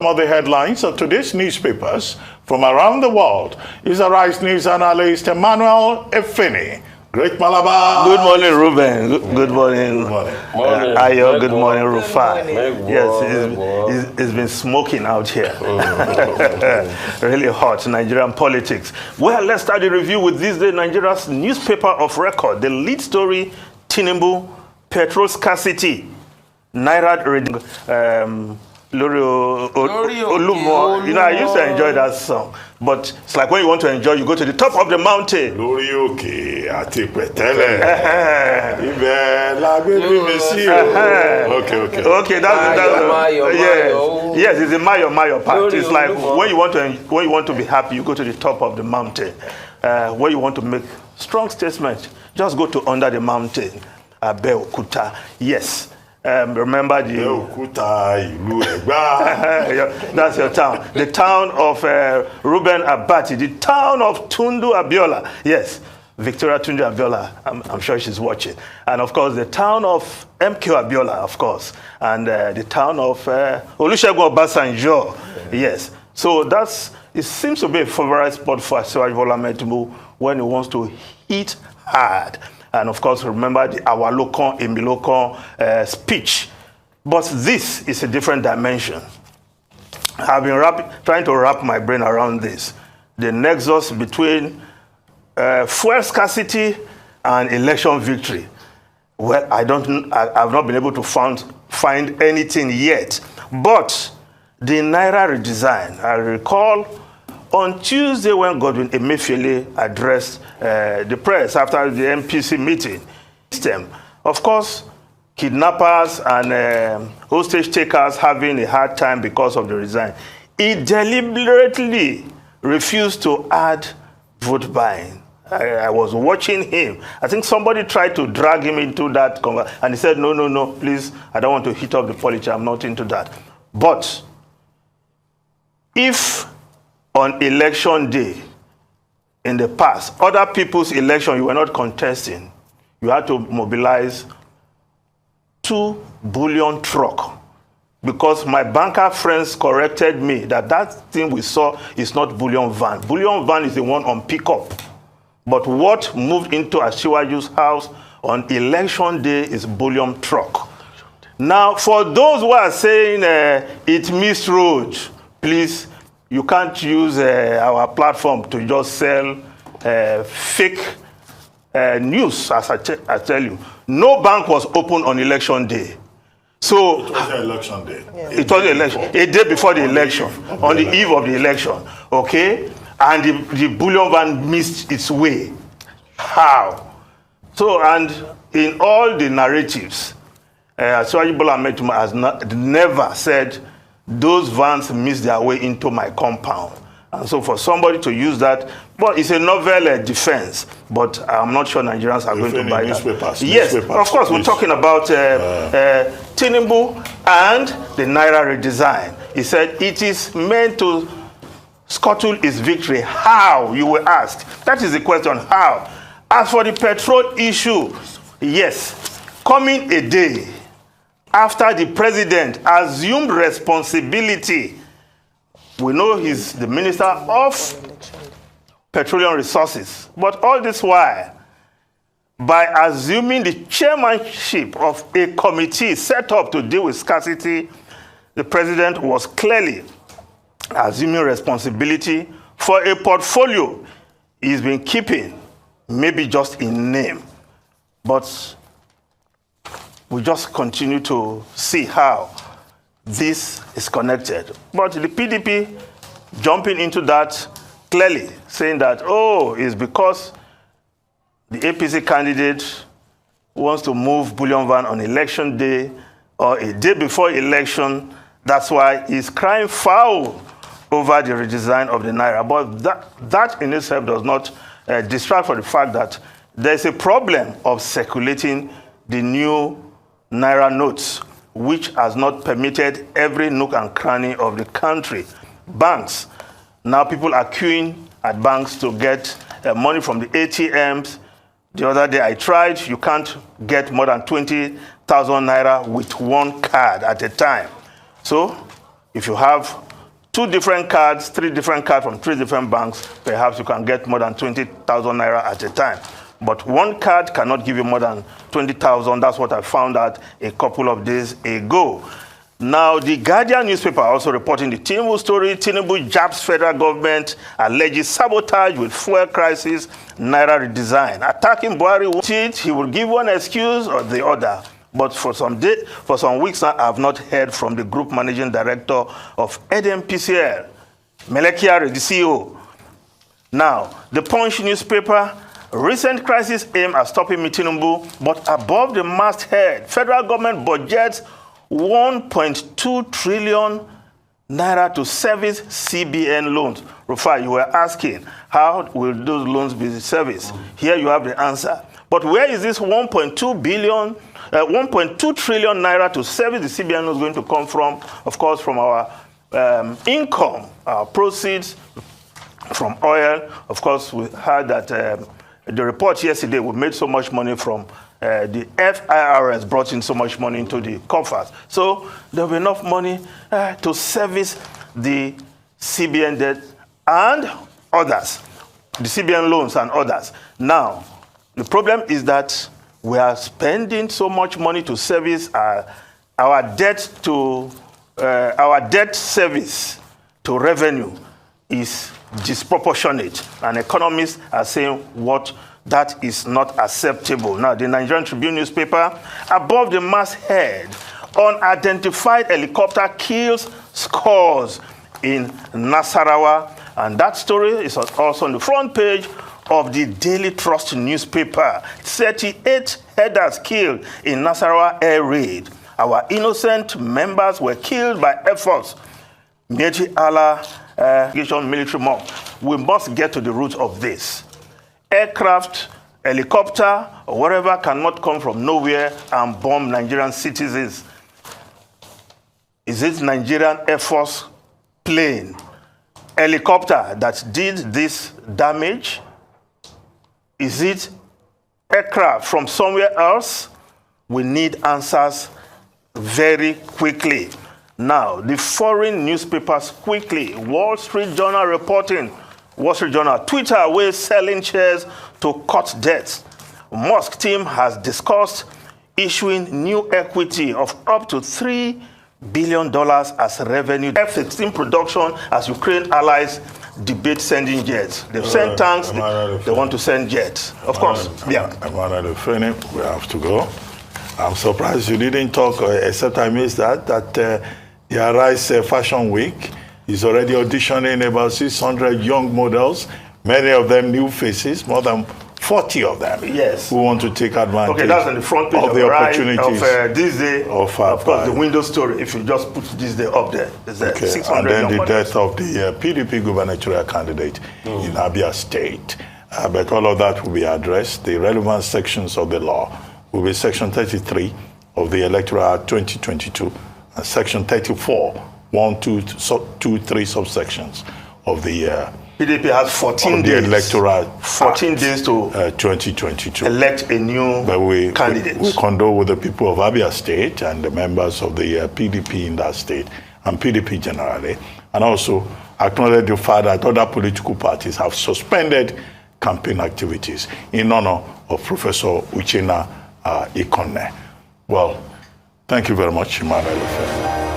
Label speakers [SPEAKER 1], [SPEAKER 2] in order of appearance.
[SPEAKER 1] Some of the headlines of today's newspapers from around the world is Arise News analyst Emmanuel Efeni. Great Malabar.
[SPEAKER 2] Good morning, Ruben. Good morning.
[SPEAKER 1] Good morning.
[SPEAKER 2] Ayo, good morning, Rufai. Yes, it's been smoking out here. Really hot, Nigerian politics. Well, let's start the review with this day, Nigeria's newspaper of record. The lead story, Tinubu, Petrol Scarcity, Naira Redesign. Lori Olumo. You know, I used to enjoy that song. But it's like when you want to enjoy, you go to the top of the mountain.
[SPEAKER 1] Lori Oke, Ati Petele. Okay,
[SPEAKER 2] yes, it's the Mayo part. It's like when you want to be happy, you go to the top of the mountain. When you want to make strong statements, just go to under the mountain. Abeokuta. Yes. Remember the that's your town. The town of Ruben Abati, the town of Tundu Abiola. Yes, Victoria Tundu Abiola. I'm sure she's watching. And of course, the town of MK Abiola, of course, and the town of Olusegun Obasanjo. Yes. So it seems to be a favorite spot for Asiwaju Bola Ahmed Tinubu when he wants to hit hard. And of course, remember the Awalokon, Emilokon speech. But this is a different dimension. I've been trying to wrap my brain around this. The nexus between fuel scarcity and election victory. Well, I've not been able to find anything yet. But the Naira redesign, I recall, on Tuesday, when Godwin Emefiele addressed the press after the MPC meeting, of course, kidnappers and hostage takers having a hard time because of the resign. He deliberately refused to add vote buying. I was watching him. I think somebody tried to drag him into that, and he said, no, please, I don't want to hit up the politics. I'm not into that. But if on election day, in the past, other people's election you were not contesting, you had to mobilize 2 bullion truck, because my banker friends corrected me that thing we saw is not bullion van. Bullion van is the one on pickup. But what moved into Asiwaju's house on election day is bullion truck. Now, for those who are saying it missed road, please, you can't use our platform to just sell fake news, as I tell you. No bank was open on election day. So
[SPEAKER 1] it was the election day.
[SPEAKER 2] Yeah. It was the election. A day before the election, on the eve of the election. Okay? And the bullion van missed its way. How? So, and in all the narratives, Asiwaju Bola Ahmed Tinubu has never said those vans missed their way into my compound. And so for somebody to use that, well, it's a novel defense, but I'm not sure Nigerians are going to buy that. Yes, of course, we're talking about Tinubu and the Naira redesign. He said it is meant to scuttle his victory. How, you will ask? That is the question, how? As for the petrol issue, yes, coming a day after the president assumed responsibility. We know he's the Minister of Petroleum Resources. But all this while, by assuming the chairmanship of a committee set up to deal with scarcity, the president was clearly assuming responsibility for a portfolio he's been keeping, maybe just in name. But we just continue to see how this is connected. But the PDP jumping into that clearly, saying that, oh, it's because the APC candidate wants to move bullion van on election day or a day before election. That's why he's crying foul over the redesign of the Naira. But that in itself does not distract from the fact that there's a problem of circulating the new Naira notes, which has not permitted every nook and cranny of the country. Banks, now people are queuing at banks to get money from the ATMs. The other day I tried, you can't get more than 20,000 Naira with one card at a time. So if you have 2 different cards, 3 different cards from 3 different banks, perhaps you can get more than 20,000 naira at a time. But one card cannot give you more than 20,000. That's what I found out a couple of days ago. Now, the Guardian newspaper also reporting the Tinubu story. Tinubu jabs federal government, alleges sabotage with fuel crisis, Naira redesign. Attacking Buhari, he will give one excuse or the other. But for some weeks now, I have not heard from the group managing director of NPCL, Melekia, the CEO. Now, the Punch newspaper, recent crisis aim at stopping Tinubu, but above the masthead, federal government budgets 1.2 trillion naira to service CBN loans. Rufai, you were asking, how will those loans be serviced? Here you have the answer. But where is this 1.2 trillion naira to service the CBN loans going to come from? Of course, from our income, our proceeds from oil. Of course, we heard that the report yesterday, we made so much money from the FIRS brought in so much money into the coffers. So there will be enough money to service the CBN debt and others, the CBN loans and others. Now, the problem is that we are spending so much money to service our debt service to revenue is disproportionate, and economists are saying what that is not acceptable. Now, the Nigerian Tribune newspaper, above the masthead, unidentified helicopter kills scores in Nasarawa, and that story is also on the front page of the Daily Trust newspaper. 38 headers killed in Nasarawa air raid. Our innocent members were killed by efforts. Meji Allah military mob. We must get to the root of this. Aircraft, helicopter, or whatever cannot come from nowhere and bomb Nigerian citizens. Is it Nigerian Air Force plane, helicopter that did this damage? Is it aircraft from somewhere else? We need answers very quickly. Now, the foreign newspapers quickly. Wall Street Journal reporting. Wall Street Journal, Twitter way selling shares to cut debts. Musk team has discussed issuing new equity of up to $3 billion as revenue. F-16 production as Ukraine allies debate sending jets. They've sent tanks, they want to send jets. Of course, yeah.
[SPEAKER 1] We have to go. I'm surprised you didn't talk, except I missed that the Arise Fashion Week is already auditioning about 600 young models, many of them new faces, more than 40 of them.
[SPEAKER 2] Yes.
[SPEAKER 1] Who want to take advantage.
[SPEAKER 2] Okay, that's on the front page
[SPEAKER 1] of the opportunities
[SPEAKER 2] of this day. Of course, the window story. If you just put this day up there, there's 600
[SPEAKER 1] and then the
[SPEAKER 2] models.
[SPEAKER 1] death of the PDP gubernatorial candidate in Abia State. But all of that will be addressed. The relevant sections of the law will be Section 33 of the Electoral Act 2022 and Section 34, 1, 2, 3 subsections of the
[SPEAKER 2] PDP has 14 days.
[SPEAKER 1] The Electoral
[SPEAKER 2] 14
[SPEAKER 1] Act,
[SPEAKER 2] days to
[SPEAKER 1] 2022
[SPEAKER 2] elect a new candidate.
[SPEAKER 1] We condole with the people of Abia State and the members of the PDP in that state and PDP generally, and also acknowledge the fact that other political parties have suspended campaign activities in honor of Professor Uchenna Ikonne. Well, thank you very much, Emmanuel.